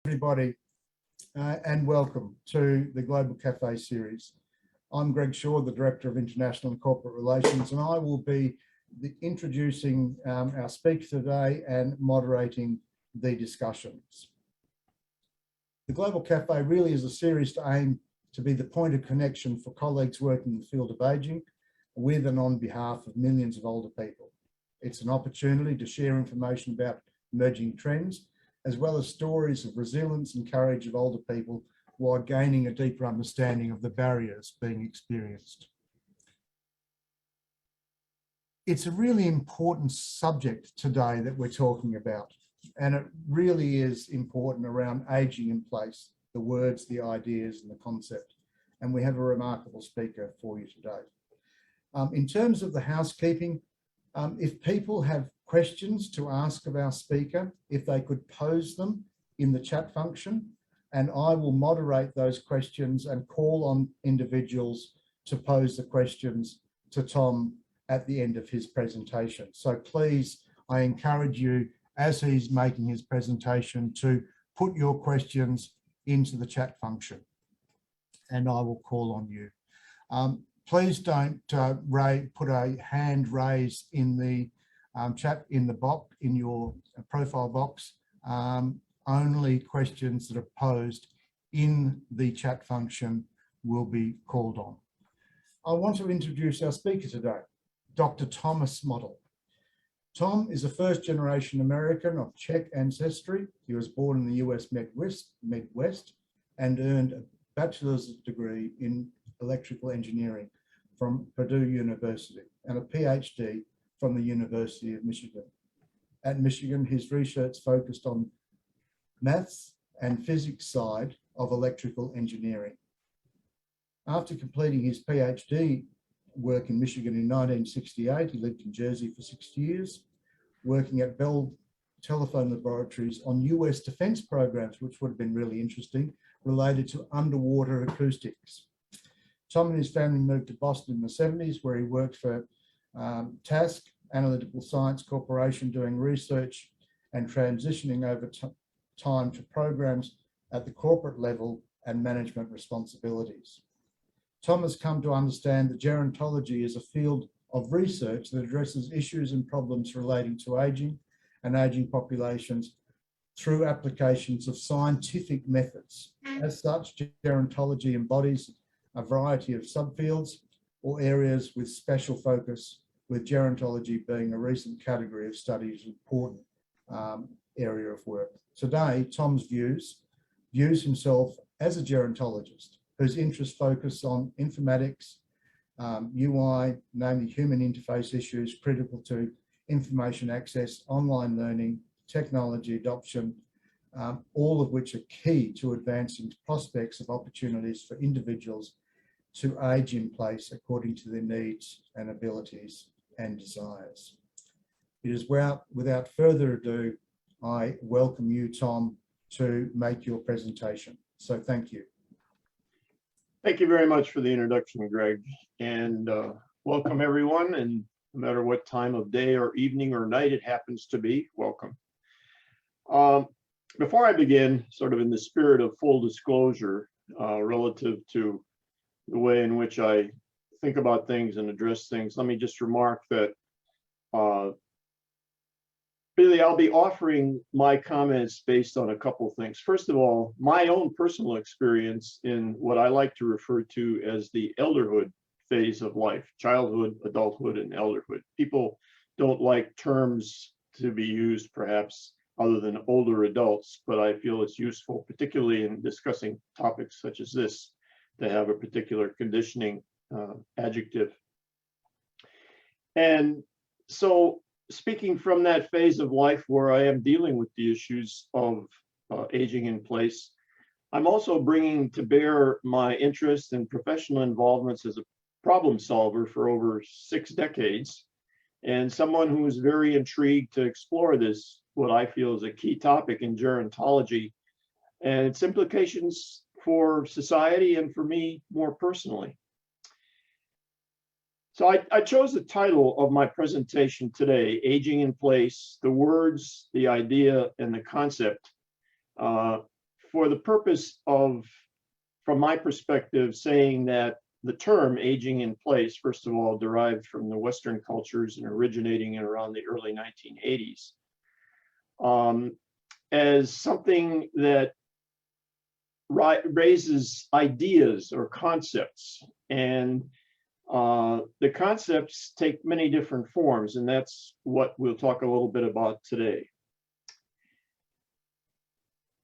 Everybody, and welcome to the Global Cafe series. I'm Greg Shaw, the Director of International and Corporate Relations, and I will be introducing our speaker today and moderating the discussions. The Global Cafe really is a series to aim to be the point of connection for colleagues working in the field of ageing with and on behalf of millions of older people. It's an opportunity to share information about emerging trends, as well as stories of resilience and courage of older people while gaining a deeper understanding of the barriers being experienced. It's a really important subject today that we're talking about, and it really is important around ageing in place, the words, the ideas, and the concept. And we have a remarkable speaker for you today. In terms of the housekeeping, if people have questions to ask of our speaker, if they could pose them in the chat function, and I will moderate those questions and call on individuals to pose the questions to Tom at the end of his presentation. So please, I encourage you, as he's making his presentation, to put your questions into the chat function, and I will call on you. Please don't put a hand raise in the chat in the box, in your profile box. Only questions that are posed in the chat function will be called on. I want to introduce our speaker today, Dr. Thomas Model. Tom is a first-generation American of Czech ancestry. He was born in the US Midwest and earned a bachelor's degree in electrical engineering from Purdue University and a PhD from the University of Michigan. At Michigan, his research focused on maths and physics side of electrical engineering. After completing his PhD work in Michigan in 1968, he lived in Jersey for 6 years, working at Bell Telephone Laboratories on US defense programs, which would have been really interesting, related to underwater acoustics. Tom and his family moved to Boston in the 70s, where he worked for TASC, Analytical Science Corporation, doing research and transitioning over time to programs at the corporate level and management responsibilities. Tom has come to understand that gerontology is a field of research that addresses issues and problems relating to aging and aging populations through applications of scientific methods. As such, gerontology embodies a variety of subfields or areas with special focus, with gerontology being a recent category of studies important area of work. Today, Tom's views himself as a gerontologist whose interests focus on informatics, UI, namely human interface issues critical to information access, online learning, technology adoption, all of which are key to advancing prospects of opportunities for individuals to age in place according to their needs and abilities and desires. It is without further ado, I welcome you, Tom, to make your presentation. So thank you. Thank you very much for the introduction, Greg, and welcome everyone, and no matter what time of day or evening or night it happens to be, welcome. Before I begin, sort of in the spirit of full disclosure relative to the way in which I think about things and address things, let me just remark that really I'll be offering my comments based on a couple of things. First of all, my own personal experience in what I like to refer to as the elderhood phase of life: childhood, adulthood, and elderhood. People don't like terms to be used perhaps other than older adults, but I feel it's useful, particularly in discussing topics such as this, to have a particular conditioning adjective. And so, speaking from that phase of life where I am dealing with the issues of aging in place, I'm also bringing to bear my interest and professional involvements as a problem solver for over 6 decades, and someone who is very intrigued to explore this, what I feel is a key topic in gerontology and its implications for society and for me more personally. So I chose the title of my presentation today, Aging in Place, the words, the idea, and the concept, for the purpose of, from my perspective, saying that the term aging in place, first of all, derived from the Western cultures and originating in around the early 1980s, as something that raises ideas or concepts. And the concepts take many different forms, and that's what we'll talk a little bit about today.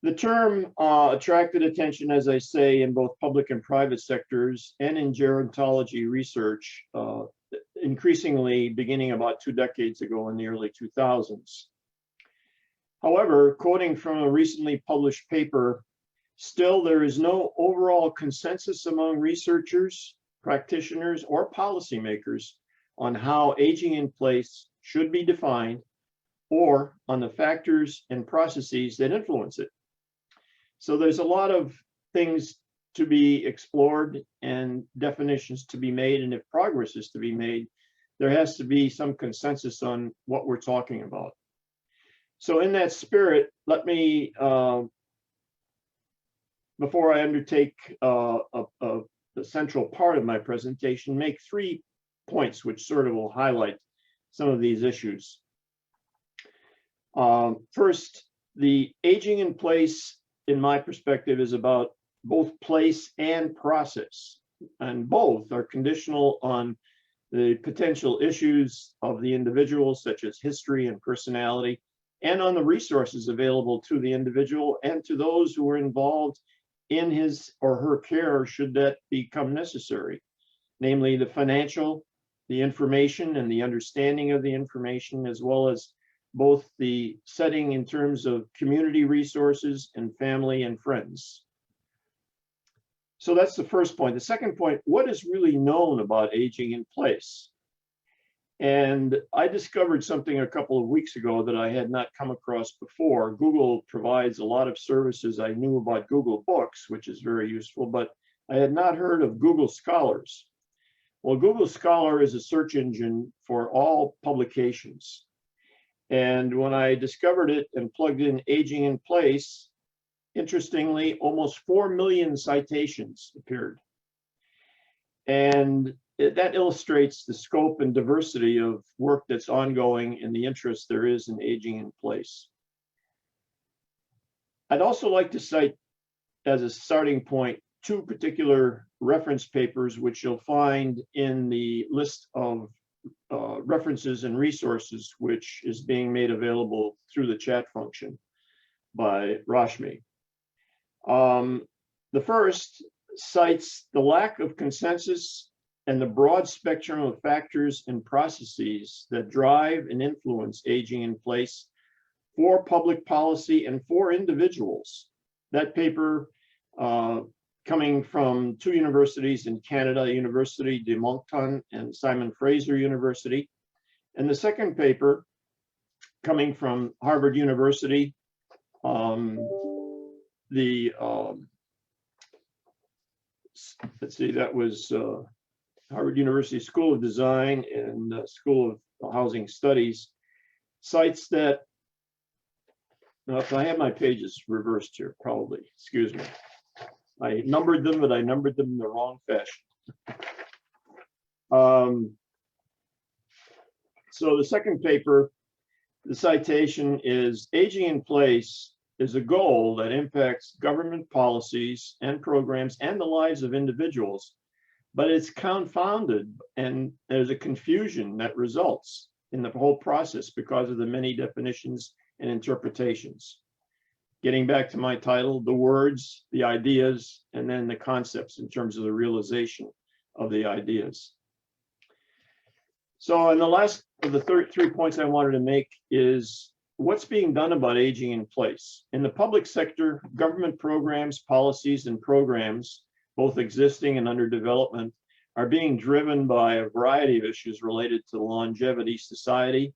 The term attracted attention, as I say, in both public and private sectors and in gerontology research, increasingly beginning about 2 decades ago in the early 2000s. However, quoting from a recently published paper, still there is no overall consensus among researchers, practitioners, or policymakers on how aging in place should be defined or on the factors and processes that influence it. So there's a lot of things to be explored and definitions to be made, and if progress is to be made, there has to be some consensus on what we're talking about. So in that spirit, let me, before I undertake the central part of my presentation, make 3 points which sort of will highlight some of these issues. First, the aging in place, in my perspective, is about both place and process, and both are conditional on the potential issues of the individual, such as history and personality, and on the resources available to the individual and to those who are involved in his or her care, should that become necessary, namely the financial, the information, and the understanding of the information, as well as both the setting in terms of community resources and family and friends. So that's the first point. The second point, what is really known about aging in place? And I discovered something a couple of weeks ago that I had not come across before. Google provides a lot of services. I knew about Google Books, which is very useful, but I had not heard of Google Scholars. Well, Google Scholar is a search engine for all publications. And when I discovered it and plugged in aging in place, interestingly, almost 4 million citations appeared. And that illustrates the scope and diversity of work that's ongoing and the interest there is in aging in place. I'd also like to cite, as a starting point, 2 particular reference papers, which you'll find in the list of references and resources, which is being made available through the chat function by Rashmi. The first cites the lack of consensus and the broad spectrum of factors and processes that drive and influence aging in place for public policy and for individuals. That paper, coming from 2 universities in Canada, University de Moncton and Simon Fraser University. And the second paper, coming from Harvard University, let's see, that was Harvard University School of Design and School of Housing Studies, cites that, now if I have my pages reversed here, probably, excuse me. I numbered them, but I numbered them in the wrong fashion. So the second paper, the citation is, aging in place is a goal that impacts government policies and programs and the lives of individuals, but it's confounded and there's a confusion that results in the whole process because of the many definitions and interpretations. Getting back to my title, the words, the ideas, and then the concepts in terms of the realization of the ideas. So, and the last of the 3 points I wanted to make is what's being done about aging in place. In the public sector, government programs, policies, and programs, both existing and under development, are being driven by a variety of issues related to longevity, society,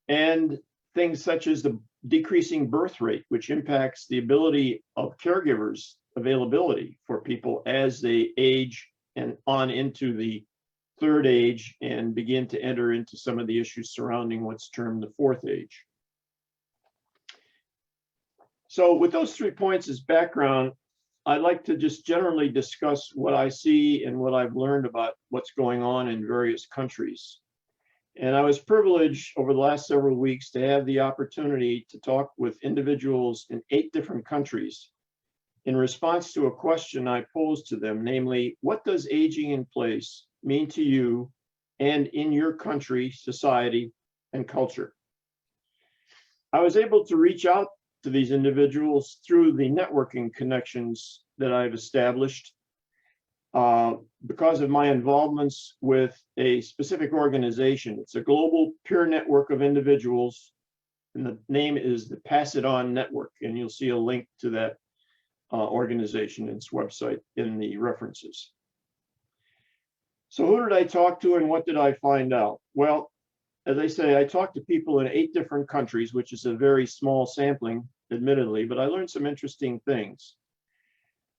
and things such as the decreasing birth rate, which impacts the ability of caregivers' availability for people as they age and on into the 3rd age and begin to enter into some of the issues surrounding what's termed the 4th age. So with those 3 points as background, I'd like to just generally discuss what I see and what I've learned about what's going on in various countries. And I was privileged over the last several weeks to have the opportunity to talk with individuals in 8 different countries in response to a question I posed to them, namely, what does aging in place mean to you and in your country, society, and culture? I was able to reach out to these individuals through the networking connections that I've established because of my involvements with a specific organization. It's a global peer network of individuals, and the name is the Pass It On Network, and you'll see a link to that organization and its website in the references. So who did I talk to and what did I find out? Well, as I say, I talked to people in 8 different countries, which is a very small sampling, admittedly, but I learned some interesting things.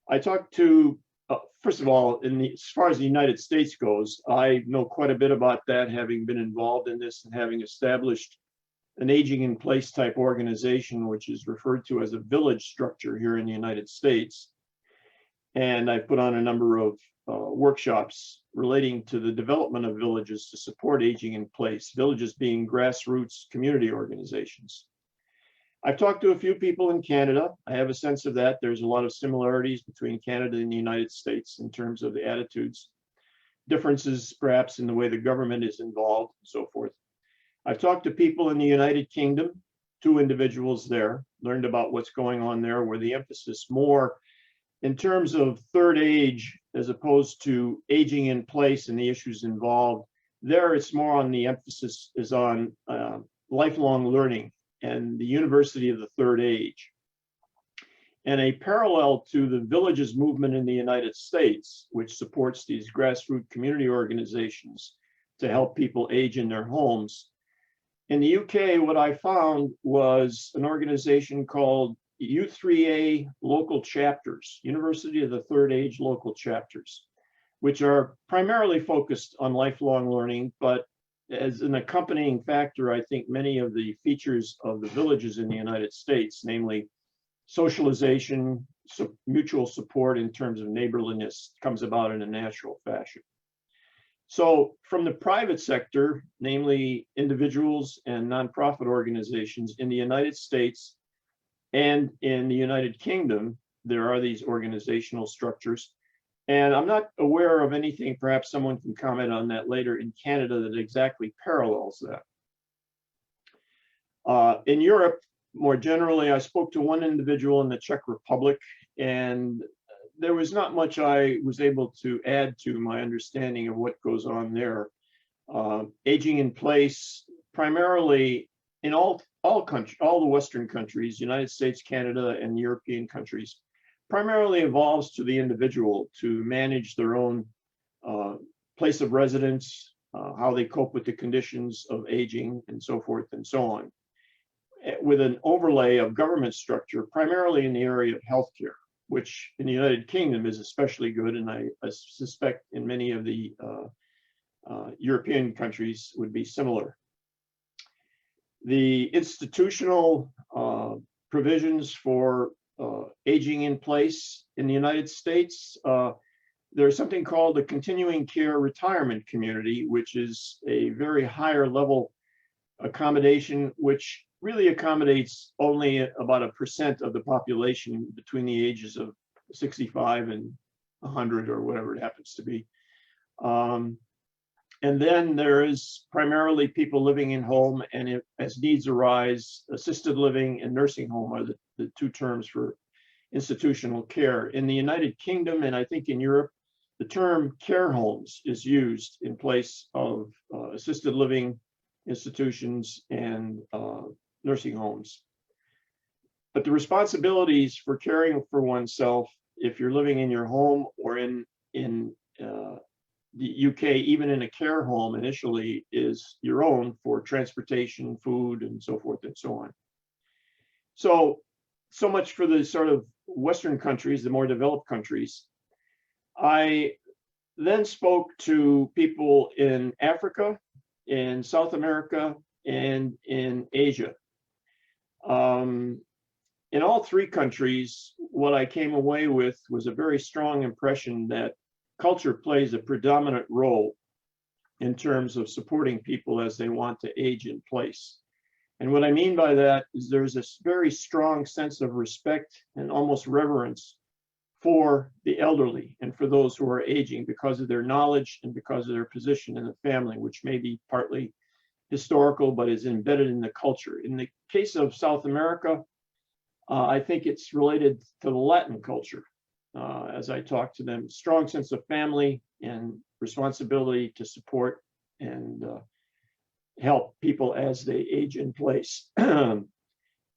I talked to, first of all, as far as the United States goes, I know quite a bit about that, having been involved in this and having established an aging in place type organization, which is referred to as a village structure here in the United States. And I put on a number of workshops relating to the development of villages to support aging in place, villages being grassroots community organizations. I've talked to a few people in Canada. I have a sense of that. There's a lot of similarities between Canada and the United States in terms of the attitudes, differences perhaps in the way the government is involved and so forth. I've talked to people in the United Kingdom, 2 individuals there, learned about what's going on there, where the emphasis more in terms of third age, as opposed to aging in place and the issues involved. There, it's more on the emphasis is on lifelong learning and the university of the third age. And a parallel to the villages movement in the United States, which supports these grassroots community organizations to help people age in their homes. In the UK, what I found was an organization called U3A local chapters, University of the Third Age local chapters, which are primarily focused on lifelong learning, but as an accompanying factor, I think many of the features of the villages in the United States, namely socialization, mutual support in terms of neighborliness, comes about in a natural fashion. So from the private sector, namely individuals and nonprofit organizations in the United States and in the United Kingdom, there are these organizational structures. And I'm not aware of anything, perhaps someone can comment on that later, in Canada that exactly parallels that. In Europe, more generally, I spoke to one individual in the Czech Republic, and there was not much I was able to add to my understanding of what goes on there. Aging in place, primarily in all the Western countries, United States, Canada, and European countries, primarily evolves to the individual to manage their own place of residence, how they cope with the conditions of aging, and so forth and so on, with an overlay of government structure, primarily in the area of healthcare, which in the United Kingdom is especially good, and I suspect in many of the European countries would be similar. The institutional provisions for aging in place in the United States, there's something called the continuing care retirement community, which is a very higher level accommodation, which really accommodates only about 1% of the population between the ages of 65 and 100 or whatever it happens to be. And then there is primarily people living in home, and as needs arise, assisted living and nursing home are the 2 terms for institutional care. In the United Kingdom, and I think in Europe, the term care homes is used in place of assisted living institutions and nursing homes. But the responsibilities for caring for oneself, if you're living in your home or in the UK, even in a care home initially, is your own for transportation, food, and so forth and so on. So much for the sort of Western countries, the more developed countries. I then spoke to people in Africa, in South America, and in Asia. in all three countries, what I came away with was a very strong impression that culture plays a predominant role in terms of supporting people as they want to age in place. And what I mean by that is there's this very strong sense of respect and almost reverence for the elderly and for those who are aging because of their knowledge and because of their position in the family, which may be partly historical, but is embedded in the culture. In the case of South America, I think it's related to the Latin culture. As I talk to them, strong sense of family and responsibility to support and help people as they age in place. In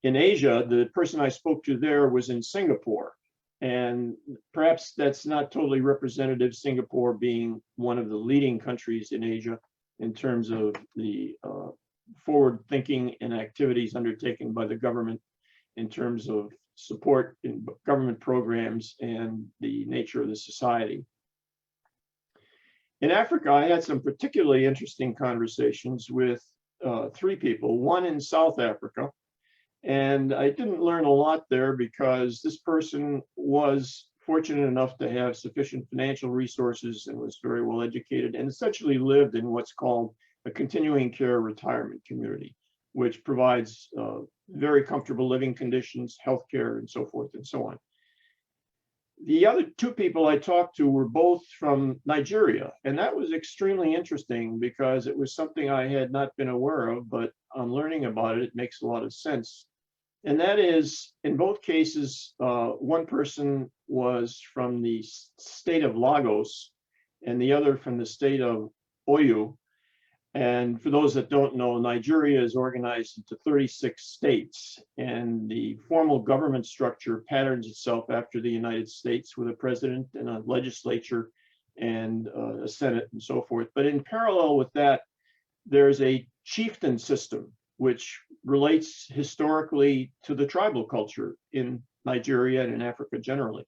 Asia, the person I spoke to there was in Singapore. And perhaps that's not totally representative, Singapore being one of the leading countries in Asia in terms of the forward thinking and activities undertaken by the government in terms of support in government programs and the nature of the society. In Africa, I had some particularly interesting conversations with three people, one in South Africa. And I didn't learn a lot there because this person was fortunate enough to have sufficient financial resources and was very well educated and essentially lived in what's called a continuing care retirement community, which provides very comfortable living conditions, healthcare, and so forth and so on. The other two people I talked to were both from Nigeria, and that was extremely interesting because it was something I had not been aware of, but on learning about it, it makes a lot of sense. And that is, in both cases, one person was from the state of Lagos and the other from the state of Oyo. And for those that don't know, Nigeria is organized into 36 states, and the formal government structure patterns itself after the United States with a president and a legislature and a Senate and so forth. But in parallel with that, there's a chieftain system, which relates historically to the tribal culture in Nigeria and in Africa generally.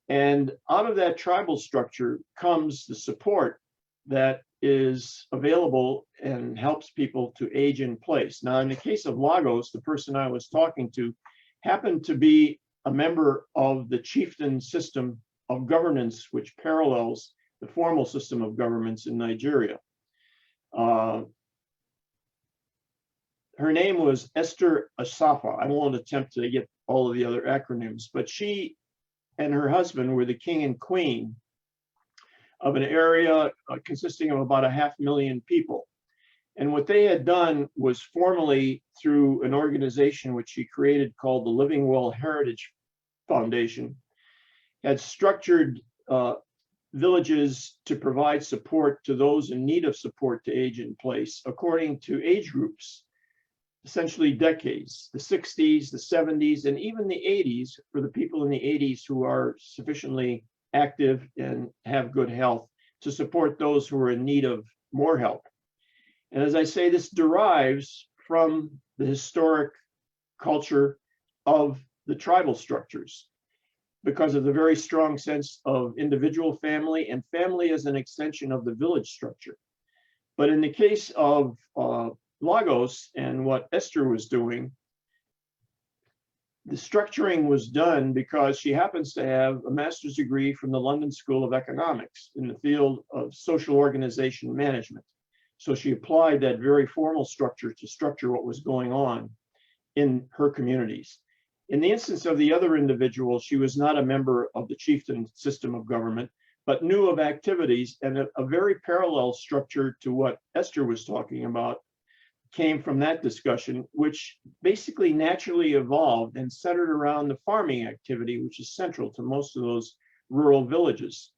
And out of that tribal structure comes the support that is available and helps people to age in place. Now, in the case of Lagos, the person I was talking to happened to be a member of the chieftain system of governance, which parallels the formal system of governments in Nigeria. Her name was Esther Asafa. I won't attempt to get all of the other acronyms, but she and her husband were the king and queen of an area consisting of about 500,000 people. And what they had done was formally, through an organization which she created called the Living Well Heritage Foundation, had structured villages to provide support to those in need of support to age in place according to age groups, essentially decades, the 60s, the 70s, and even the 80s for the people in the 80s who are sufficiently active and have good health to support those who are in need of more help. And as I say, this derives from the historic culture of the tribal structures because of the very strong sense of individual family and family as an extension of the village structure. But in the case of Lagos and what Esther was doing, the structuring was done because she happens to have a master's degree from the London School of Economics in the field of social organization management. So she applied that very formal structure to structure what was going on in her communities. In the instance of the other individual, she was not a member of the chieftain system of government, but knew of activities, and a very parallel structure to what Esther was talking about came from that discussion, which basically naturally evolved and centered around the farming activity, which is central to most of those rural villages.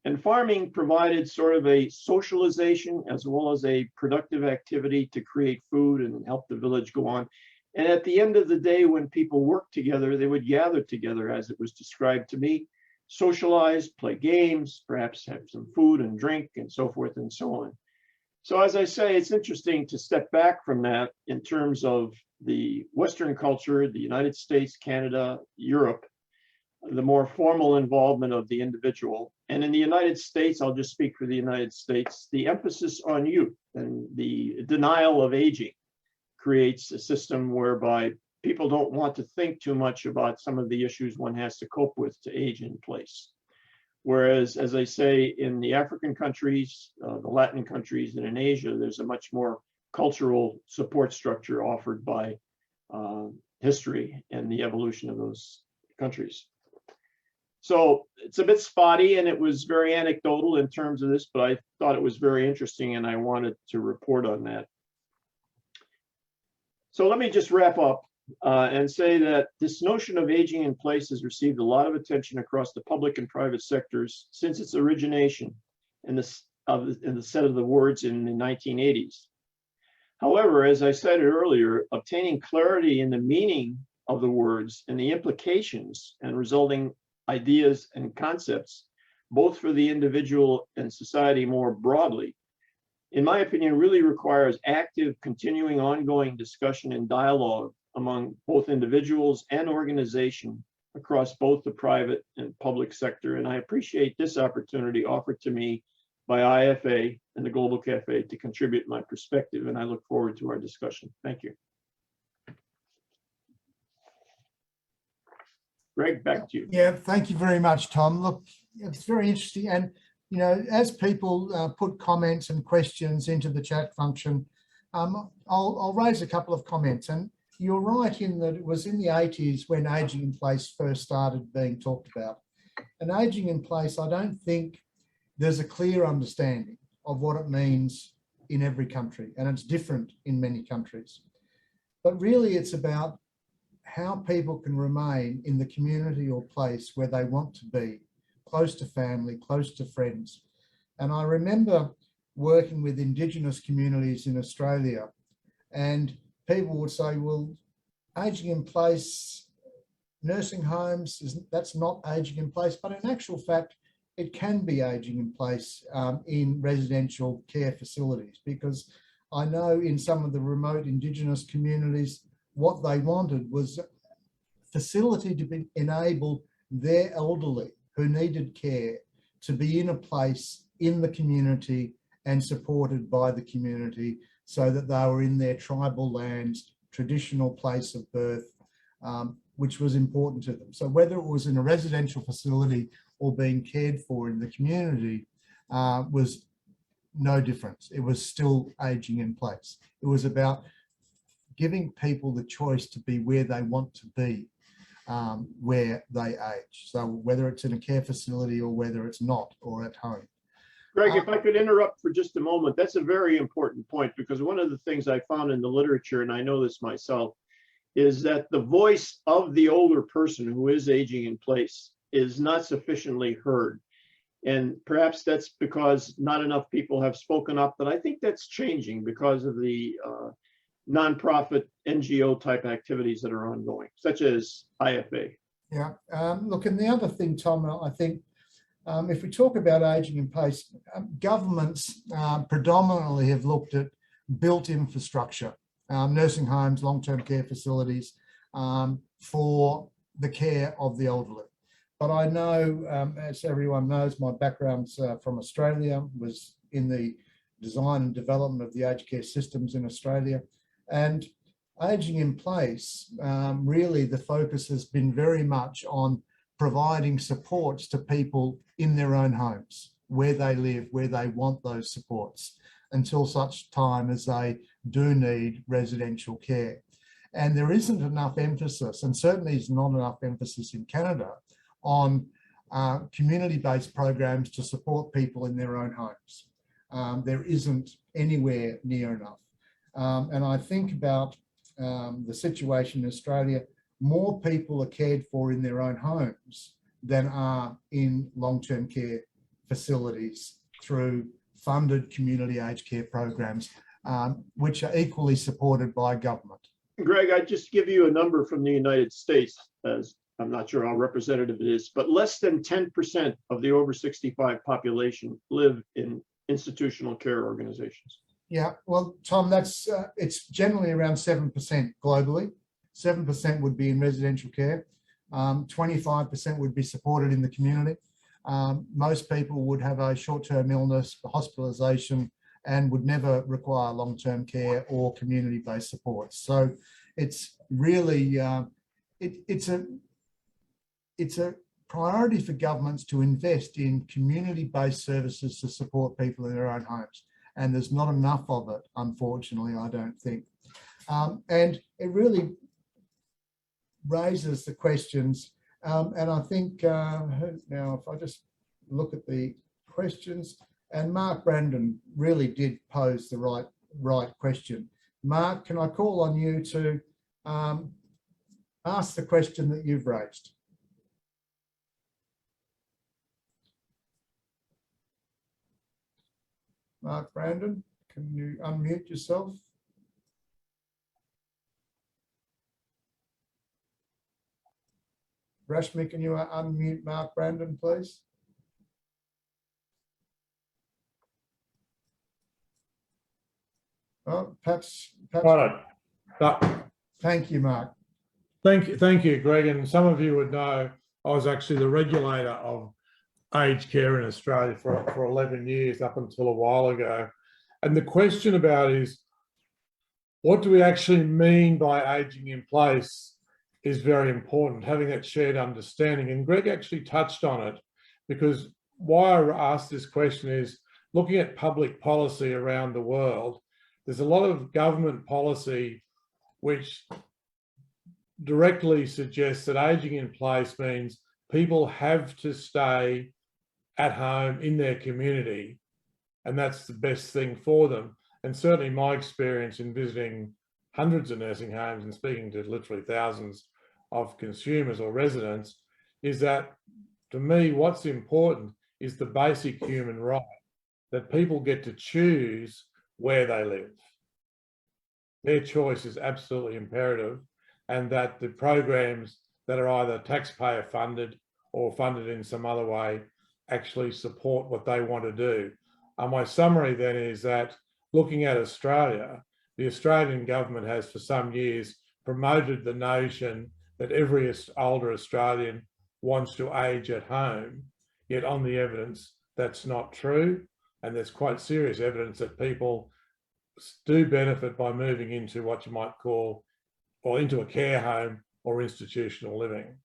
And farming provided sort of a socialization as well as a productive activity to create food and help the village go on. And at the end of the day, when people worked together, they would gather together, as it was described to me, socialize, play games, perhaps have some food and drink, and so forth and so on. So as I say, it's interesting to step back from that in terms of the Western culture, the United States, Canada, Europe, the more formal involvement of the individual. And in the United States, I'll just speak for the United States, the emphasis on youth and the denial of aging creates a system whereby people don't want to think too much about some of the issues one has to cope with to age in place. Whereas, as I say, in the African countries, the Latin countries, and in Asia, there's a much more cultural support structure offered by history and the evolution of those countries. So it's a bit spotty, and it was very anecdotal in terms of this, but I thought it was very interesting, and I wanted to report on that. So let me just wrap up and say that this notion of aging in place has received a lot of attention across the public and private sectors since its origination in the set of the words in the 1980s. However, as I cited earlier, obtaining clarity in the meaning of the words and the implications and resulting ideas and concepts, both for the individual and society more broadly, in my opinion, really requires active, continuing, ongoing discussion and dialogue among both individuals and organizations across both the private and public sector. And I appreciate this opportunity offered to me by IFA and the Global Cafe to contribute my perspective, and I look forward to our discussion. Thank you. Greg, back to you. Yeah, thank you very much, Tom. Look, it's very interesting. And, you know, as people put comments and questions into the chat function, I'll raise a couple of comments. And you're right in that it was in the 80s when aging in place first started being talked about. And aging in place, I don't think there's a clear understanding of what it means in every country, and it's different in many countries. But really it's about how people can remain in the community or place where they want to be, close to family, close to friends. And I remember working with Indigenous communities in Australia, and people would say, well, aging in place, nursing homes, that's not aging in place. But in actual fact, it can be aging in place in residential care facilities, because I know in some of the remote Indigenous communities, what they wanted was facility to enable their elderly who needed care to be in a place in the community and supported by the community, so that they were in their tribal lands, traditional place of birth, which was important to them. So whether it was in a residential facility or being cared for in the community was no difference. It was still aging in place. It was about giving people the choice to be where they want to be, where they age. So whether it's in a care facility or whether it's not, or at home. Greg, if I could interrupt for just a moment, that's a very important point, because one of the things I found in the literature, and I know this myself, is that the voice of the older person who is aging in place is not sufficiently heard. And perhaps that's because not enough people have spoken up, but I think that's changing because of the nonprofit NGO type activities that are ongoing, such as IFA. Yeah, look, and the other thing, Tom, I think if we talk about aging in place, governments predominantly have looked at built infrastructure, nursing homes, long-term care facilities for the care of the elderly. But I know, as everyone knows, my background's from Australia, was in the design and development of the aged care systems in Australia. And aging in place, really the focus has been very much on providing supports to people in their own homes, where they live, where they want those supports, until such time as they do need residential care. And there isn't enough emphasis, and certainly is not enough emphasis in Canada, on community-based programs to support people in their own homes. There isn't anywhere near enough. And I think about the situation in Australia, more people are cared for in their own homes than are in long-term care facilities through funded community aged care programs, which are equally supported by government. Greg, I just give you a number from the United States, as I'm not sure how representative it is, but less than 10% of the over 65 population live in institutional care organizations. Yeah, well, Tom, that's it's generally around 7% globally. 7% would be in residential care. 25% would be supported in the community. Most people would have a short-term illness, hospitalization, and would never require long-term care or community-based support. So It's really, it's a priority for governments to invest in community-based services to support people in their own homes. And there's not enough of it, unfortunately, I don't think. And it really raises the questions. And I think now, if I just look at the questions, and Mark Brandon really did pose the right question. Mark, can I call on you to ask the question that you've raised? Mark Brandon, can you unmute yourself? Rashmi, can you unmute Mark Brandon, please? Oh, perhaps. Right. Thank you, Mark. Thank you, Greg. And some of you would know I was actually the regulator of aged care in Australia for 11 years up until a while ago. And the question about is, what do we actually mean by aging in place is very important, having that shared understanding. And Greg actually touched on it, because why I asked this question is, looking at public policy around the world, there's a lot of government policy which directly suggests that aging in place means people have to stay at home in their community, and that's the best thing for them. And certainly my experience in visiting hundreds of nursing homes and speaking to literally thousands of consumers or residents is that, to me, what's important is the basic human right that people get to choose where they live. Their choice is absolutely imperative, and that the programs that are either taxpayer funded or funded in some other way actually support what they want to do. My summary then is that, looking at Australia, the Australian government has for some years promoted the notion that every older Australian wants to age at home, yet on the evidence that's not true. And there's quite serious evidence that people do benefit by moving into what you might call, or into a care home or institutional living.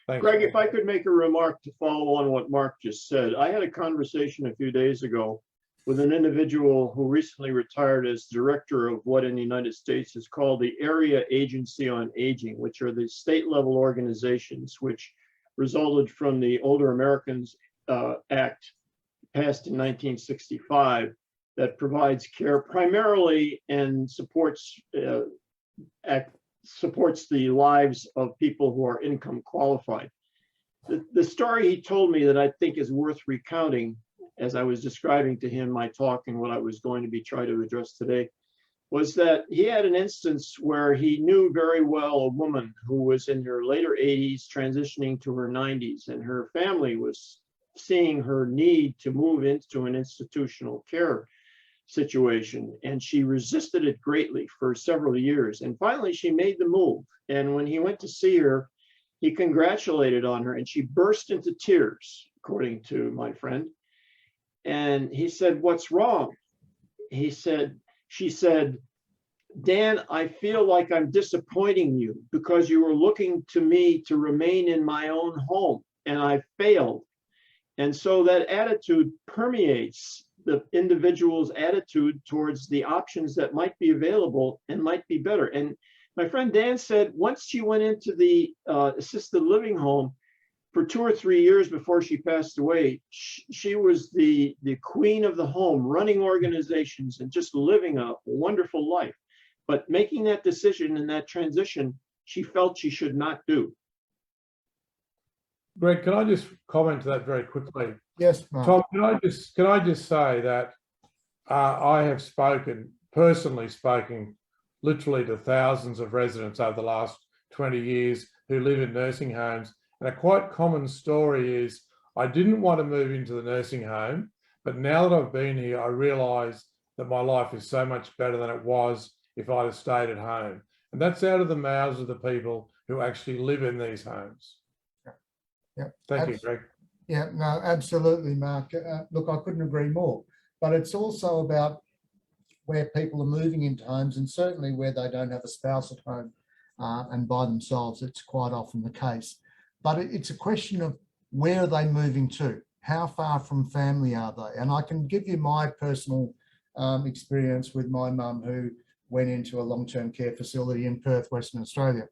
Thanks. Greg, if I could make a remark to follow on what Mark just said. I had a conversation a few days ago with an individual who recently retired as director of what in the United States is called the Area Agency on Aging, which are the state level organizations which resulted from the Older Americans Act passed in 1965 that provides care primarily and supports the lives of people who are income qualified. The story he told me that I think is worth recounting, as I was describing to him my talk and what I was going to be trying to address today, was that he had an instance where he knew very well a woman who was in her later 80s, transitioning to her 90s, and her family was seeing her need to move into an institutional care situation, and she resisted it greatly for several years, and finally she made the move. And when he went to see her, he congratulated on her, and she burst into tears, according to my friend. And he said, "What's wrong?" She said, "Dan, I feel like I'm disappointing you because you were looking to me to remain in my own home, and I failed." And so that attitude permeates the individual's attitude towards the options that might be available and might be better. And my friend Dan said once she went into the assisted living home for 2 or 3 years before she passed away, she was the queen of the home, running organizations and just living a wonderful life. But making that decision and that transition, she felt she should not do. Greg, can I just comment to that very quickly? Yes, Mark. Tom, can I just say that I have personally spoken literally to thousands of residents over the last 20 years who live in nursing homes. And a quite common story is, I didn't want to move into the nursing home, but now that I've been here, I realise that my life is so much better than it was if I'd have stayed at home. And that's out of the mouths of the people who actually live in these homes. Yeah. Thank you, Greg. Yeah, no, absolutely, Mark. Look, I couldn't agree more. But it's also about where people are moving into homes, and certainly where they don't have a spouse at home and by themselves, it's quite often the case. But it's a question of where are they moving to? How far from family are they? And I can give you my personal experience with my mum, who went into a long-term care facility in Perth, Western Australia.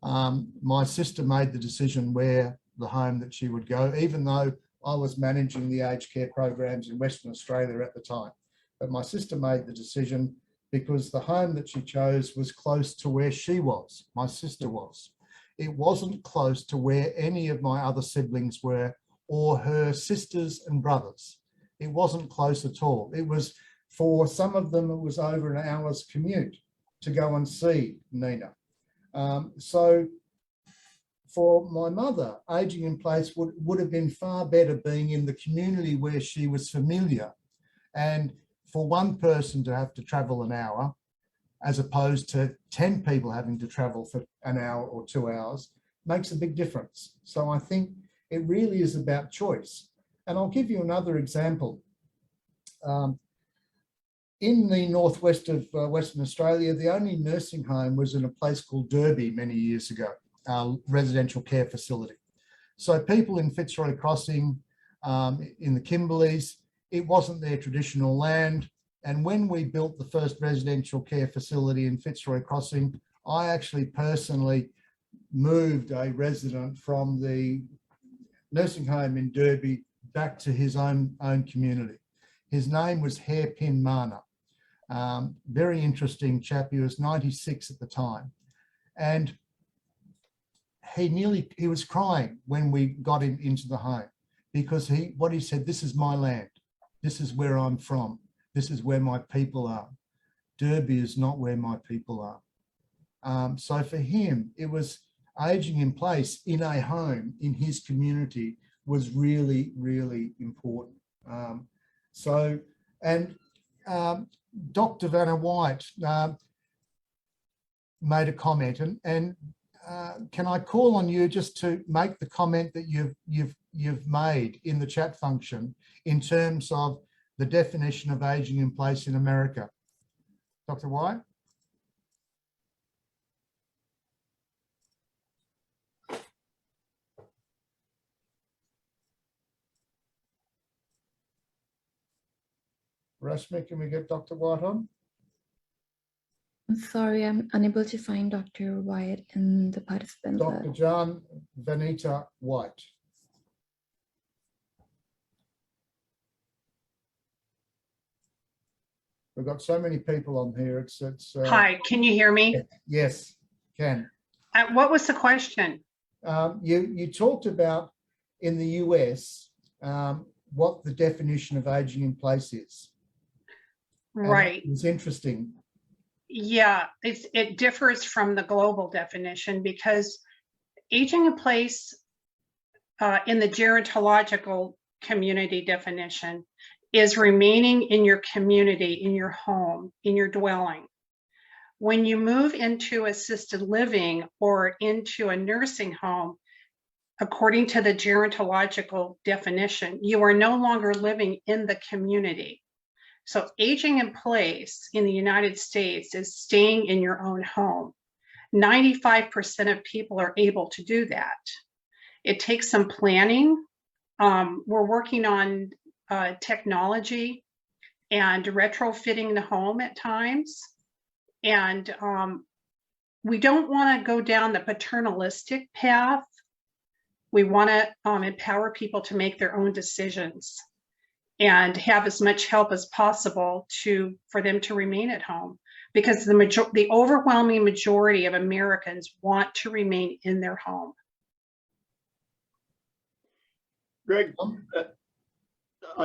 My sister made the decision where the home that she would go, even though I was managing the aged care programs in Western Australia at the time. But my sister made the decision because the home that she chose was close to where she was, my sister was. It wasn't close to where any of my other siblings were or her sisters and brothers. It wasn't close at all. It was, for some of them, it was over an hour's commute to go and see Nina. So for my mother, aging in place would have been far better being in the community where she was familiar. And for one person to have to travel an hour, as opposed to 10 people having to travel for an hour or 2 hours, makes a big difference. So I think it really is about choice. And I'll give you another example. In the northwest of Western Australia, the only nursing home was in a place called Derby many years ago, a residential care facility. So people in Fitzroy Crossing, in the Kimberleys, it wasn't their traditional land. And when we built the first residential care facility in Fitzroy Crossing, I actually personally moved a resident from the nursing home in Derby back to his own community. His name was Hairpin Mana. Very interesting chap. He was 96 at the time. And he was crying when we got him into the home, because what he said, this is my land. This is where I'm from. This is where my people are. Derby is not where my people are. So for him, it was aging in place in a home in his community was really, really important. Dr. Vanna White made a comment, and can I call on you just to make the comment that you've made in the chat function in terms of the definition of aging in place in America? Dr. White? Rashmi, can we get Dr. White on? I'm sorry, I'm unable to find Dr. White in the participant list. Dr. John Vanita White. We've got so many people on here. It's Hi, can you hear me? Yes, can. What was the question? You talked about in the US what the definition of aging in place is. Right. It's interesting. Yeah, it differs from the global definition, because aging in place in the gerontological community definition is remaining in your community, in your home, in your dwelling. When you move into assisted living or into a nursing home, according to the gerontological definition, you are no longer living in the community. So aging in place in the United States is staying in your own home. 95% of people are able to do that. It takes some planning. We're working on technology and retrofitting the home at times. And we don't want to go down the paternalistic path. We want to empower people to make their own decisions and have as much help as possible for them to remain at home, because the overwhelming majority of Americans want to remain in their home. Greg,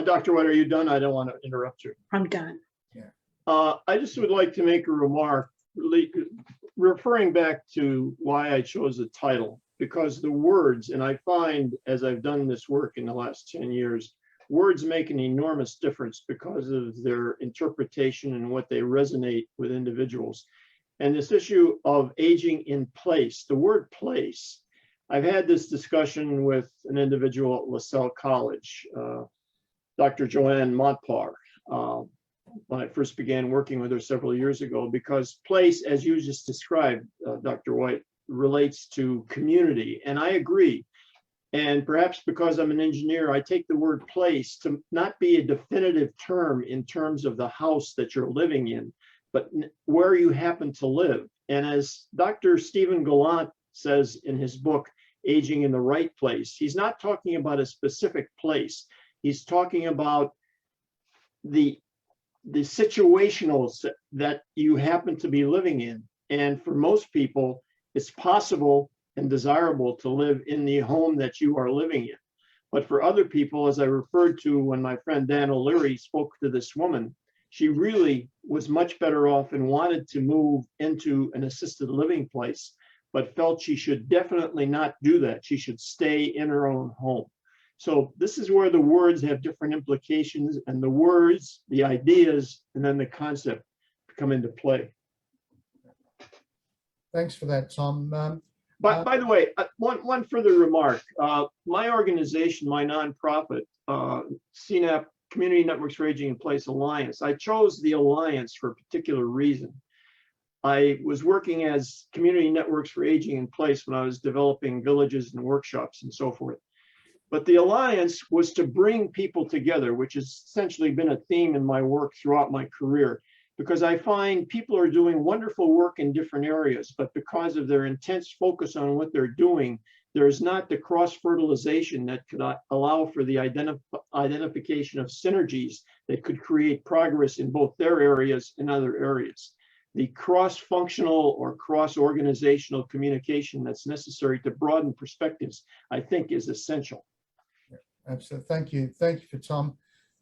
Dr. White, are you done? I don't want to interrupt you. I'm done. I just would like to make a remark referring back to why I chose the title, because the words, and I find as I've done this work in the last 10 years, words make an enormous difference because of their interpretation and what they resonate with individuals. And this issue of aging in place, the word place, I've had this discussion with an individual at LaSalle College, Dr. Joanne Montpar. when I first began working with her several years ago, because place, as you just described, Dr. White, relates to community. And I agree. And perhaps because I'm an engineer, I take the word place to not be a definitive term in terms of the house that you're living in, but where you happen to live. And as Dr. Stephen Gallant says in his book, Aging in the Right Place, he's not talking about a specific place. He's talking about the situational that you happen to be living in. And for most people, it's possible and desirable to live in the home that you are living in. But for other people, as I referred to when my friend Dan O'Leary spoke to this woman, she really was much better off and wanted to move into an assisted living place, but felt she should definitely not do that. She should stay in her own home. So this is where the words have different implications, and the words, the ideas, and then the concept come into play. Thanks for that, Tom. But by the way, one further remark. My organization, my nonprofit, CNAP, Community Networks for Aging in Place Alliance, I chose the Alliance for a particular reason. I was working as Community Networks for Aging in Place when I was developing villages and workshops and so forth. But the Alliance was to bring people together, which has essentially been a theme in my work throughout my career, because I find people are doing wonderful work in different areas, but because of their intense focus on what they're doing, there is not the cross-fertilization that could allow for the identification of synergies that could create progress in both their areas and other areas. The cross-functional or cross-organizational communication that's necessary to broaden perspectives, I think, is essential. Absolutely. Thank you. Thank you for Tom.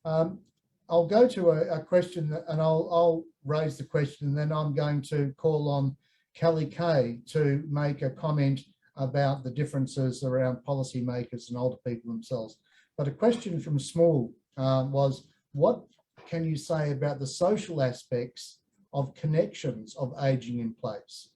I'll go to a question, and I'll raise the question, and then I'm going to call on Kelly Kay to make a comment about the differences around policymakers and older people themselves. But a question from Small was, what can you say about the social aspects of connections of aging in place?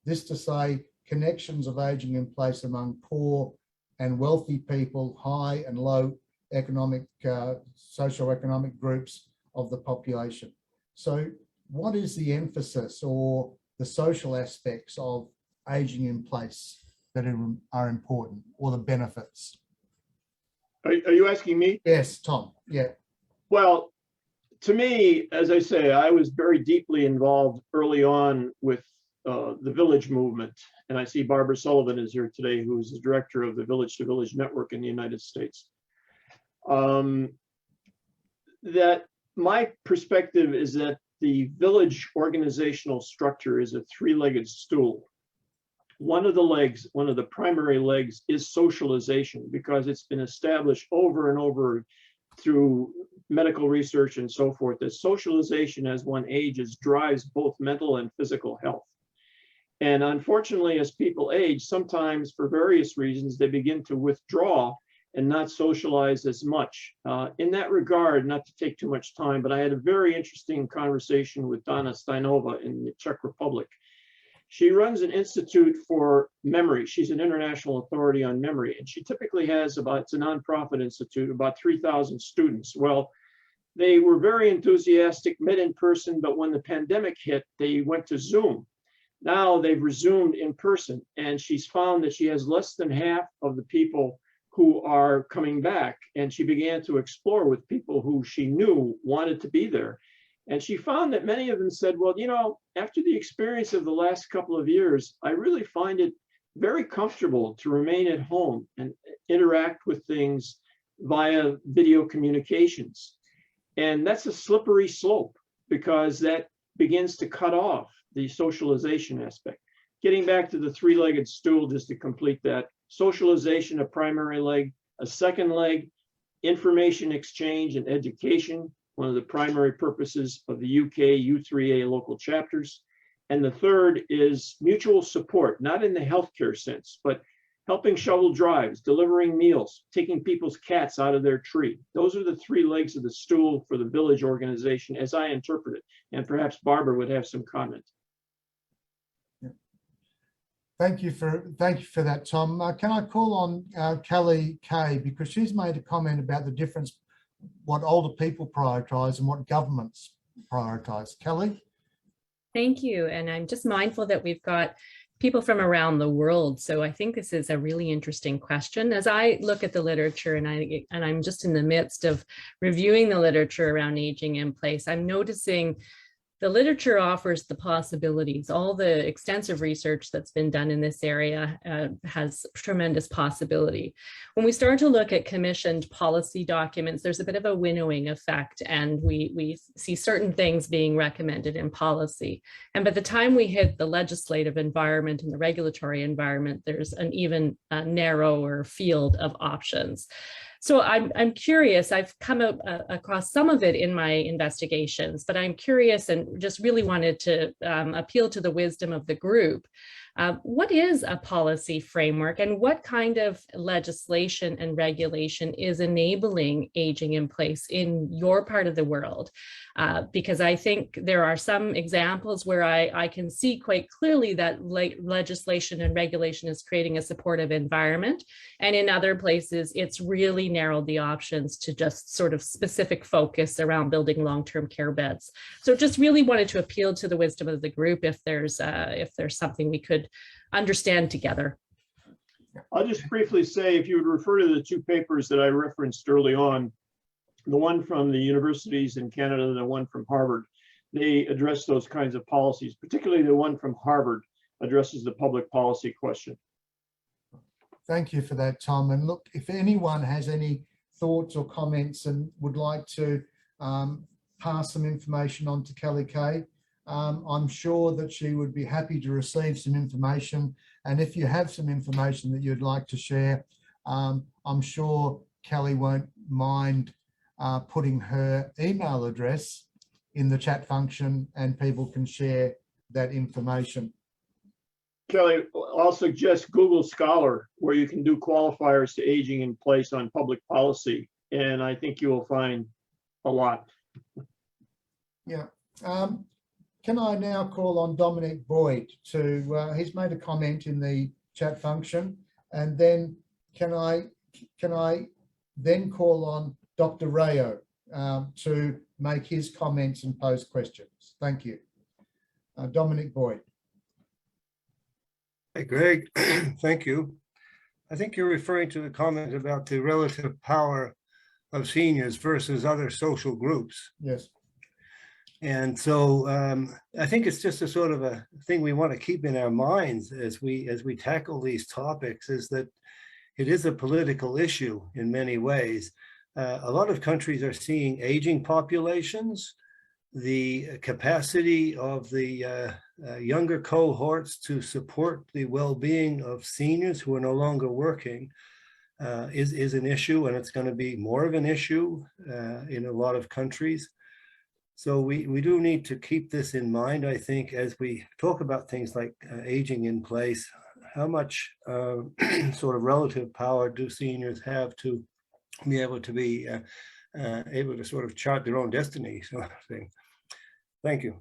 This to say, connections of aging in place among poor and wealthy people, high and low economic, socioeconomic groups of the population. So what is the emphasis or the social aspects of aging in place that are important, or the benefits? Are you asking me? Yes, Tom. Yeah. Well, to me, as I say, I was very deeply involved early on with the village movement. And I see Barbara Sullivan is here today, who is the director of the Village to Village Network in the United States. That my perspective is that the village organizational structure is a three-legged stool. One of the legs, one of the primary legs, is socialization, because it's been established over and over through medical research and so forth that socialization as one ages drives both mental and physical health. And unfortunately, as people age, sometimes for various reasons, they begin to withdraw and not socialize as much. In that regard, not to take too much time, but I had a very interesting conversation with Dana Steinova in the Czech Republic. She runs an institute for memory. She's an international authority on memory, and she typically has about, it's a nonprofit institute, about 3,000 students. Well, they were very enthusiastic, met in person, but when the pandemic hit, they went to Zoom. Now they've resumed in person, and she's found that she has less than half of the people who are coming back. And she began to explore with people who she knew wanted to be there. And she found that many of them said, well, you know, after the experience of the last couple of years, I really find it very comfortable to remain at home and interact with things via video communications. And that's a slippery slope, because that begins to cut off the socialization aspect. Getting back to the three-legged stool, just to complete that, socialization, a primary leg, a second leg, information exchange and education, one of the primary purposes of the UK U3A local chapters. And the third is mutual support, not in the healthcare sense, but helping shovel drives, delivering meals, taking people's cats out of their tree. Those are the three legs of the stool for the village organization, as I interpret it. And perhaps Barbara would have some comment. Thank you for that, Tom. Can I call on Kelly Kay, because she's made a comment about the difference, what older people prioritise and what governments prioritize. Kelly? Thank you. And I'm just mindful that we've got people from around the world. So I think this is a really interesting question. As I look at the literature and I'm just in the midst of reviewing the literature around aging in place, I'm noticing the literature offers the possibilities. All the extensive research that's been done in this area has tremendous possibility. When we start to look at commissioned policy documents, there's a bit of a winnowing effect, and we see certain things being recommended in policy. And by the time we hit the legislative environment and the regulatory environment, there's an even narrower field of options. So I'm curious, I've come across some of it in my investigations, but I'm curious and just really wanted to appeal to the wisdom of the group. What is a policy framework, and what kind of legislation and regulation is enabling aging in place in your part of the world? Because I think there are some examples where I can see quite clearly that legislation and regulation is creating a supportive environment. And in other places, it's really narrowed the options to just sort of specific focus around building long-term care beds. So just really wanted to appeal to the wisdom of the group if there's something we could understand together. I'll just briefly say, if you would refer to the two papers that I referenced early on, the one from the universities in Canada and the one from Harvard, they address those kinds of policies. Particularly the one from Harvard addresses the public policy question. Thank you for that, Tom. And look, if anyone has any thoughts or comments and would like to pass some information on to Kelly Kay, I'm sure that she would be happy to receive some information. And if you have some information that you'd like to share, I'm sure Kelly won't mind putting her email address in the chat function and people can share that information. Kelly, I'll suggest Google Scholar, where you can do qualifiers to aging in place on public policy. And I think you will find a lot. Yeah. Can I now call on Dominic Boyd to, he's made a comment in the chat function, and then can I then call on Dr. Rayo to make his comments and pose questions. Thank you. Dominic Boyd. Hey, Greg, thank you. I think you're referring to the comment about the relative power of seniors versus other social groups. Yes. And so I think it's just a sort of a thing we want to keep in our minds as we tackle these topics, is that it is a political issue in many ways. A lot of countries are seeing aging populations. The capacity of the younger cohorts to support the well-being of seniors who are no longer working is an issue, and it's going to be more of an issue in a lot of countries. So we do need to keep this in mind, I think, as we talk about things like aging in place. How much sort of relative power do seniors have to be able to sort of chart their own destiny, sort of thing. Thank you.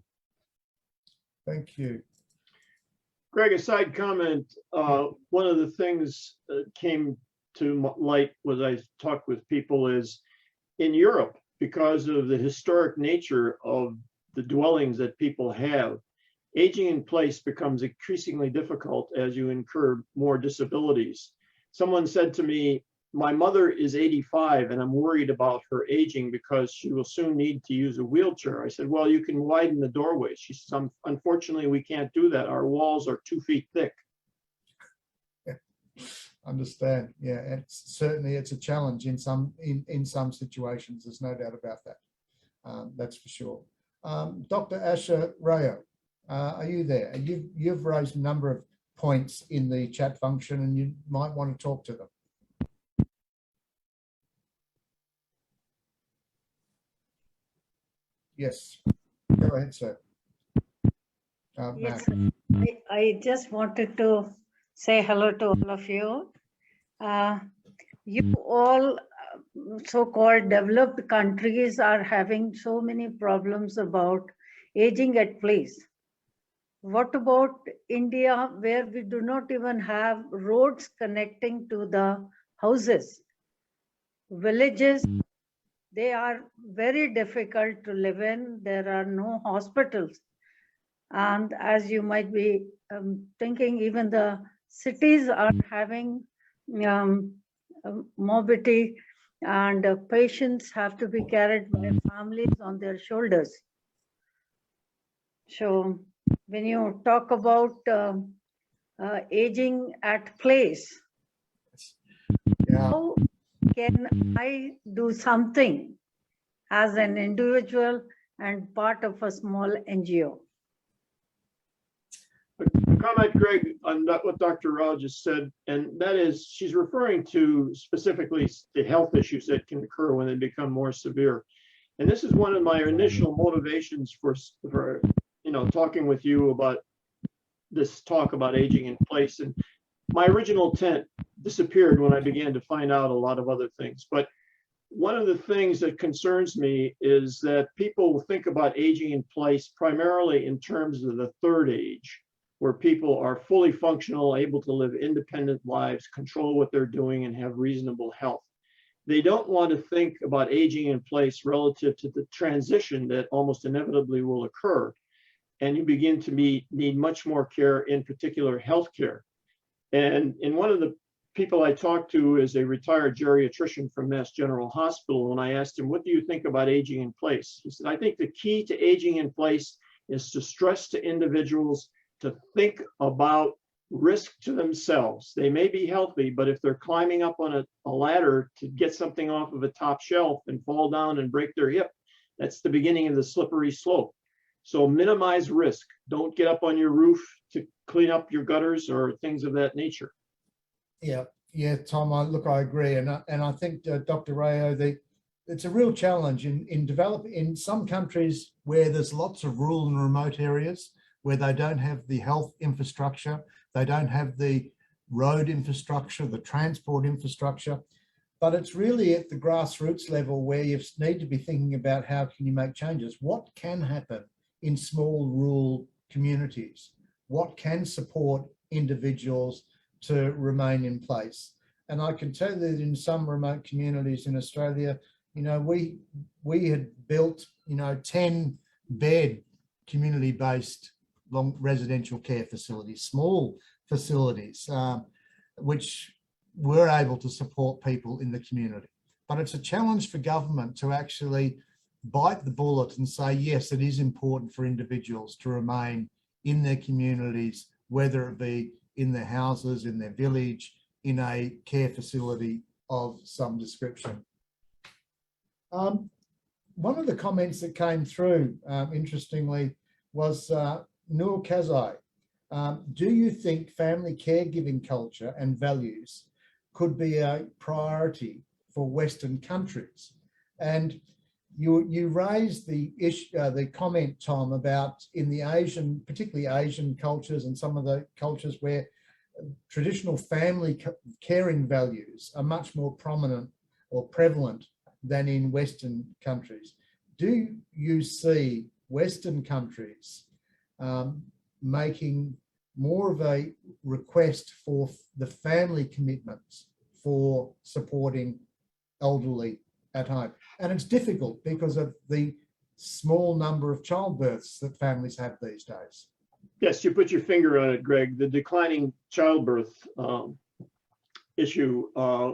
Thank you. Greg, a side comment. One of the things that came to light as I talked with people is in Europe, because of the historic nature of the dwellings that people have, aging in place becomes increasingly difficult as you incur more disabilities. Someone said to me, my mother is 85 and I'm worried about her aging because she will soon need to use a wheelchair. I said, well, you can widen the doorway. She said, unfortunately, we can't do that. Our walls are 2 feet thick. Understand. Yeah, it's a challenge in some situations. There's no doubt about that. That's for sure. Dr. Asha Rayo, are you there? You've raised a number of points in the chat function, and you might want to talk to them. Yes, go ahead, sir. Yes, I just wanted to say hello to all of you. You all so-called developed countries are having so many problems about aging at place. What about India, where we do not even have roads connecting to the houses? Villages, they are very difficult to live in. There are no hospitals. And as you might be thinking, even the cities are having morbidity, and patients have to be carried by families on their shoulders. So when you talk about aging at place, Yeah. how can I do something as an individual and part of a small NGO? A comment, Greg, on what Dr. Rao just said, and that is she's referring to specifically the health issues that can occur when they become more severe. And this is one of my initial motivations for talking with you about this talk about aging in place. And my original intent disappeared when I began to find out a lot of other things. But one of the things that concerns me is that people think about aging in place primarily in terms of the third age, where people are fully functional, able to live independent lives, control what they're doing, and have reasonable health. They don't want to think about aging in place relative to the transition that almost inevitably will occur. And you begin to need much more care, in particular healthcare. And one of the people I talked to is a retired geriatrician from Mass General Hospital. And I asked him, what do you think about aging in place? He said, I think the key to aging in place is to stress to individuals to think about risk to themselves. They may be healthy, but if they're climbing up on a ladder to get something off of a top shelf and fall down and break their hip, that's the beginning of the slippery slope. So minimize risk. Don't get up on your roof to clean up your gutters or things of that nature. Yeah, Tom, I agree. And I think, Dr. Rayo, it's a real challenge in some countries where there's lots of rural and remote areas where they don't have the health infrastructure, they don't have the road infrastructure, the transport infrastructure. But it's really at the grassroots level where you need to be thinking about how can you make changes. What can happen in small rural communities? What can support individuals to remain in place? And I can tell you that in some remote communities in Australia, we had built, 10-bed community-based long residential care facilities, small facilities, which were able to support people in the community. But it's a challenge for government to actually bite the bullet and say, yes, it is important for individuals to remain in their communities, whether it be in their houses, in their village, in a care facility of some description. One of the comments that came through, interestingly, was Noor Kazai. Do you think family caregiving culture and values could be a priority for Western countries? And you raised the issue, the comment, Tom, about in the Asian, particularly Asian cultures and some of the cultures where traditional family caring values are much more prominent or prevalent than in Western countries. Do you see Western countries making more of a request for the family commitments for supporting elderly at home? And it's difficult because of the small number of childbirths that families have these days. Yes, you put your finger on it, Greg. The declining childbirth issue,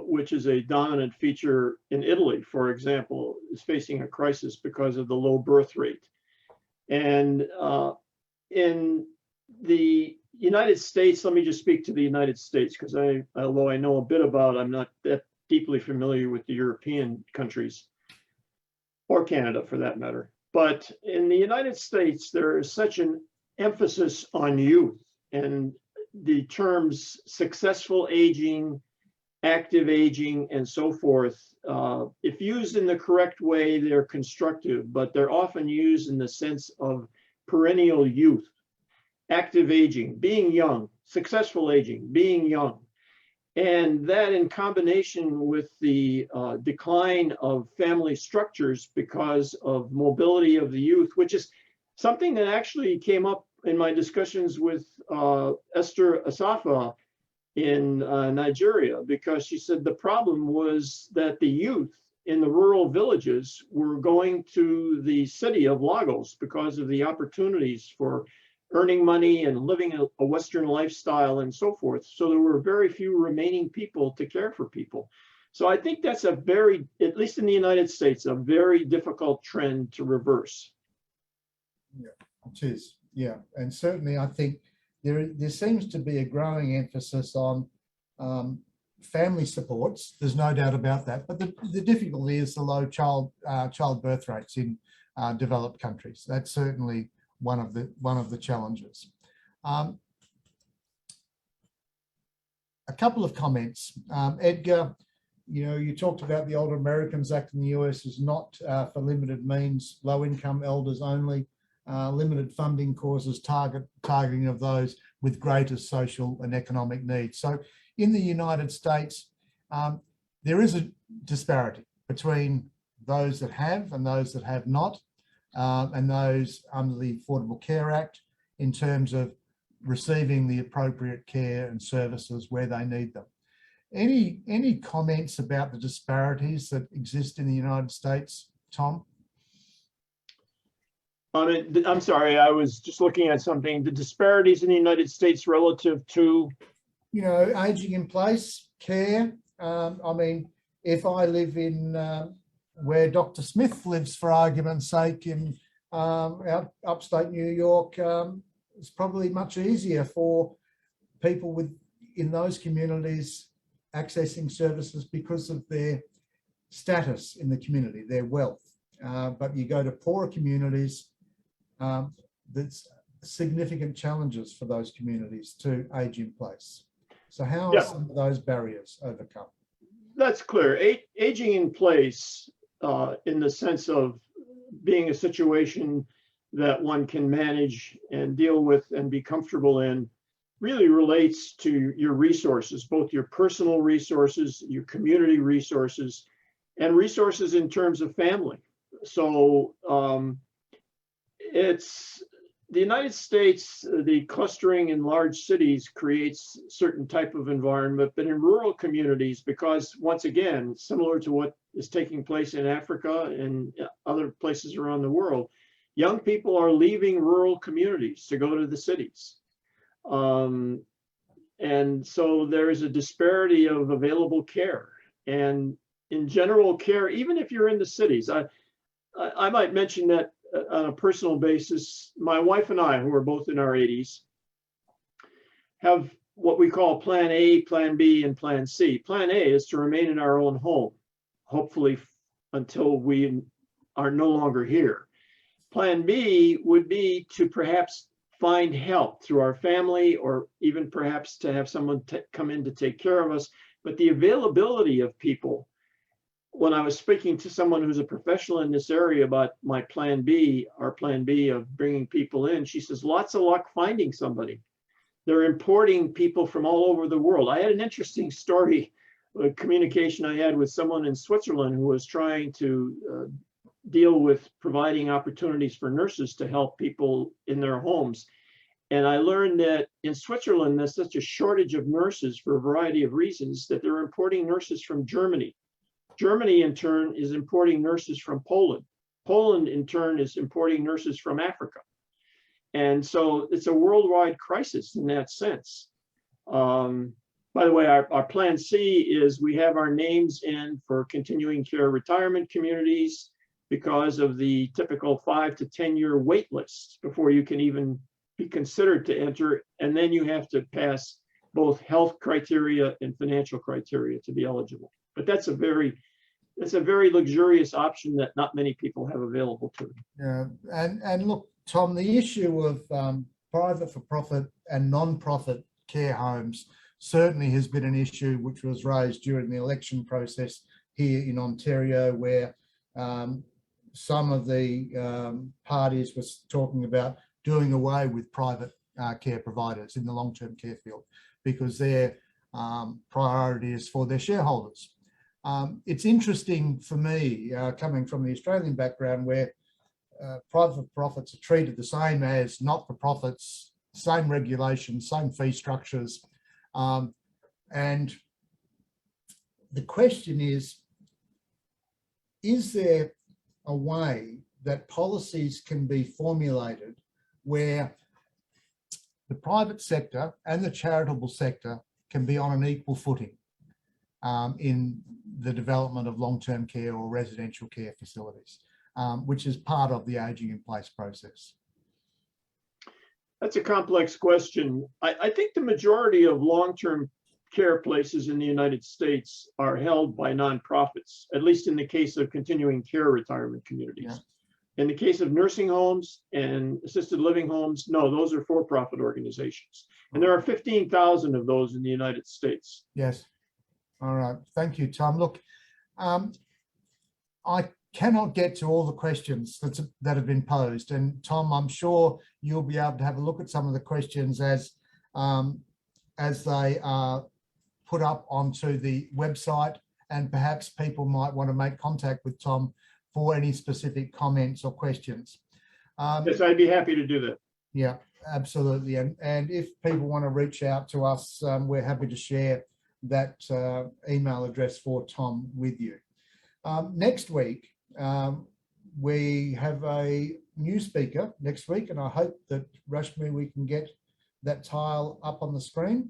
which is a dominant feature in Italy, for example, is facing a crisis because of the low birth rate. And in the United States, let me just speak to the United States, because although I know a bit about, I'm not that deeply familiar with the European countries, or Canada for that matter. But in the United States, there is such an emphasis on youth, and the terms successful aging, active aging, and so forth, if used in the correct way, they're constructive, but they're often used in the sense of perennial youth. Active aging, being young, successful aging, being young. And that in combination with the decline of family structures because of mobility of the youth, which is something that actually came up in my discussions with Esther Asafa in Nigeria, because she said the problem was that the youth in the rural villages were going to the city of Lagos because of the opportunities for earning money and living a Western lifestyle and so forth. So there were very few remaining people to care for people. So I think that's a very, at least in the United States, a very difficult trend to reverse. Yeah, it is. Yeah, and certainly I think there seems to be a growing emphasis on family supports. There's no doubt about that. But the difficulty is the low child birth rates in developed countries. That's certainly one of the challenges. A couple of comments, Edgar. You know, you talked about the Older Americans Act in the US is not for limited means, low-income elders only. Limited funding causes targeting of those with greater social and economic needs. So in the United States, there is a disparity between those that have and those that have not, and those under the Affordable Care Act in terms of receiving the appropriate care and services where they need them. Any comments about the disparities that exist in the United States, Tom? I'm sorry, I was just looking at something. The disparities in the United States relative to? You know, aging in place, care. I mean, if I live in where Dr. Smith lives, for argument's sake, in upstate New York, it's probably much easier for people in those communities accessing services because of their status in the community, their wealth. But you go to poorer communities, there's significant challenges for those communities to age in place. So how are some of those barriers overcome? That's clear. Aging in place, in the sense of being a situation that one can manage and deal with and be comfortable in, really relates to your resources, both your personal resources, your community resources, and resources in terms of family. So it's the United States, the clustering in large cities creates certain type of environment, but in rural communities, because once again, similar to what is taking place in Africa and other places around the world, young people are leaving rural communities to go to the cities. And so there is a disparity of available care. And in general care, even if you're in the cities, I might mention that on a personal basis, my wife and I, who are both in our 80s, have what we call Plan A, Plan B, and Plan C. Plan A is to remain in our own home, hopefully until we are no longer here. Plan B would be to perhaps find help through our family, or even perhaps to have someone come in to take care of us. But the availability of people, when I was speaking to someone who's a professional in this area about my Plan B, our Plan B of bringing people in, she says, lots of luck finding somebody. They're importing people from all over the world. I had an interesting story, a communication I had with someone in Switzerland who was trying to deal with providing opportunities for nurses to help people in their homes. And I learned that in Switzerland, there's such a shortage of nurses for a variety of reasons that they're importing nurses from Germany. Germany, in turn, is importing nurses from Poland. Poland, in turn, is importing nurses from Africa. And so it's a worldwide crisis in that sense. By the way, our Plan C is we have our names in for continuing care retirement communities because of the typical 5 to 10 year wait list before you can even be considered to enter. And then you have to pass both health criteria and financial criteria to be eligible. But that's a very luxurious option that not many people have available to them. Yeah, and look, Tom, the issue of private for-profit and non-profit care homes certainly has been an issue which was raised during the election process here in Ontario, where some of the parties was talking about doing away with private care providers in the long-term care field because their priority is for their shareholders. It's interesting for me, coming from the Australian background, where private profits are treated the same as not-for-profits, same regulations, same fee structures. And the question is, is there a way that policies can be formulated where the private sector and the charitable sector can be on an equal footing in the development of long-term care or residential care facilities, which is part of the ageing in place process? That's a complex question. I think the majority of long-term care places in the United States are held by nonprofits, at least in the case of continuing care retirement communities. Yeah. In the case of nursing homes and assisted living homes, no, those are for-profit organizations. And there are 15,000 of those in the United States. Yes. All right. Thank you, Tom. Look, I cannot get to all the questions that have been posed. And Tom, I'm sure you'll be able to have a look at some of the questions as they are put up onto the website, and perhaps people might want to make contact with Tom for any specific comments or questions. Yes, I'd be happy to do that. Yeah, absolutely. And if people want to reach out to us, we're happy to share that email address for Tom with you. Next week, we have a new speaker next week, and I hope that, Rashmi, we can get that tile up on the screen.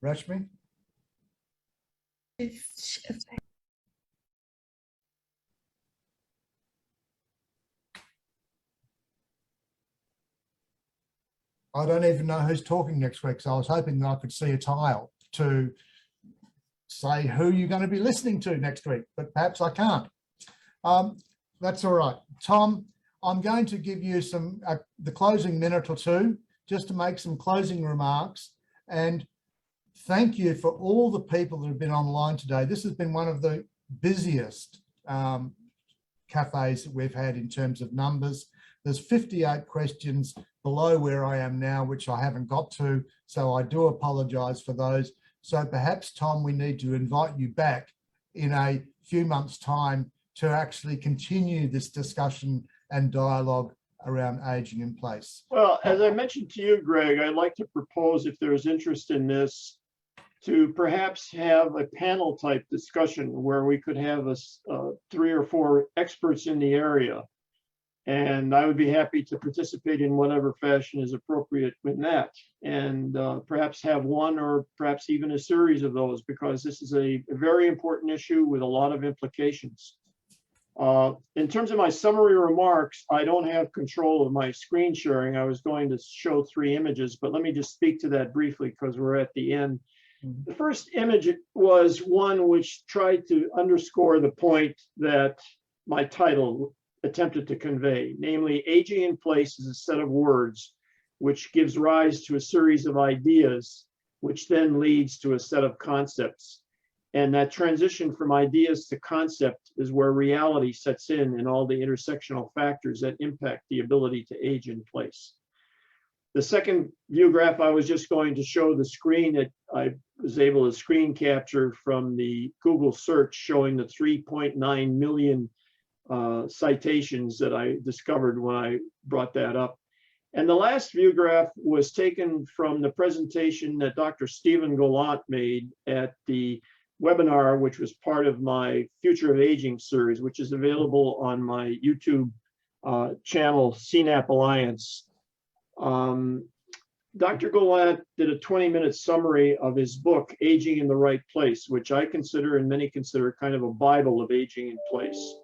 Rashmi? I don't even know who's talking next week, so I was hoping that I could see a tile to say who you're going to be listening to next week, but perhaps I can't. That's all right. Tom, I'm going to give you the closing minute or two just to make some closing remarks, and thank you for all the people that have been online today. This has been one of the busiest cafes that we've had in terms of numbers. There's 58 questions below where I am now, which I haven't got to, so I do apologise for those. So perhaps, Tom, we need to invite you back in a few months' time to actually continue this discussion and dialogue around ageing in place. Well, as I mentioned to you, Greg, I'd like to propose, if there's interest in this, to perhaps have a panel type discussion where we could have 3 or 4 experts in the area. And I would be happy to participate in whatever fashion is appropriate in that, and perhaps have one or perhaps even a series of those, because this is a very important issue with a lot of implications. In terms of my summary remarks, I don't have control of my screen sharing. I was going to show 3 images, but let me just speak to that briefly because we're at the end. The first image was one which tried to underscore the point that my title attempted to convey, namely, aging in place is a set of words which gives rise to a series of ideas, which then leads to a set of concepts. And that transition from ideas to concept is where reality sets in and all the intersectional factors that impact the ability to age in place. The second view graph, I was just going to show the screen that I was able to screen capture from the Google search, showing the 3.9 million citations that I discovered when I brought that up. And the last view graph was taken from the presentation that Dr. Stephen Gallant made at the webinar, which was part of my Future of Aging series, which is available on my YouTube channel, CNAP Alliance. Dr. Gallant did a 20-minute summary of his book, Aging in the Right Place, which I consider and many consider kind of a Bible of aging in place.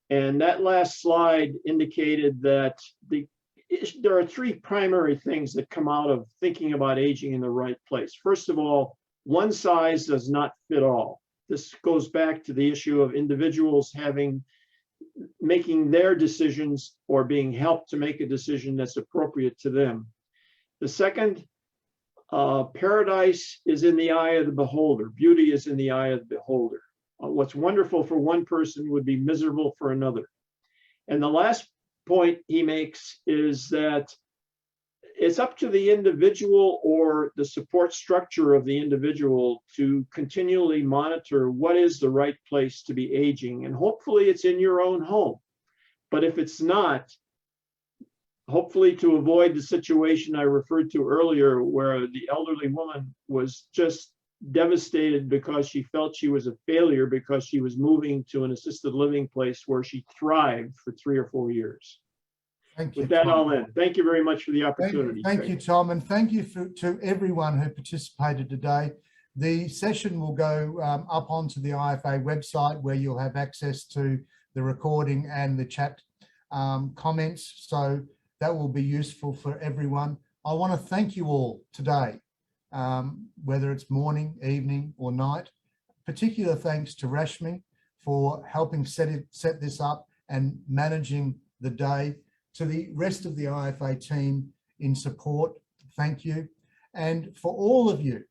And that last slide indicated that there are 3 primary things that come out of thinking about aging in the right place. First of all, one size does not fit all. This goes back to the issue of individuals making their decisions or being helped to make a decision that's appropriate to them. The second, paradise is in the eye of the beholder. Beauty is in the eye of the beholder. What's wonderful for one person would be miserable for another. And the last point he makes is that it's up to the individual or the support structure of the individual to continually monitor what is the right place to be aging. And hopefully it's in your own home. But if it's not, hopefully to avoid the situation I referred to earlier, where the elderly woman was just devastated because she felt she was a failure because she was moving to an assisted living place where she thrived for 3 or 4 years. Thank you, With that, Tom. I'll end. Thank you very much for the Thank, opportunity. thank you, Tom, and thank you to everyone who participated today. The session will go up onto the IFA website where you'll have access to the recording and the chat comments. So that will be useful for everyone. I want to thank you all today, whether it's morning, evening or night. Particular thanks to Rashmi for helping set this up and managing the day. To the rest of the IFA team in support, thank you. And for all of you,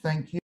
thank you.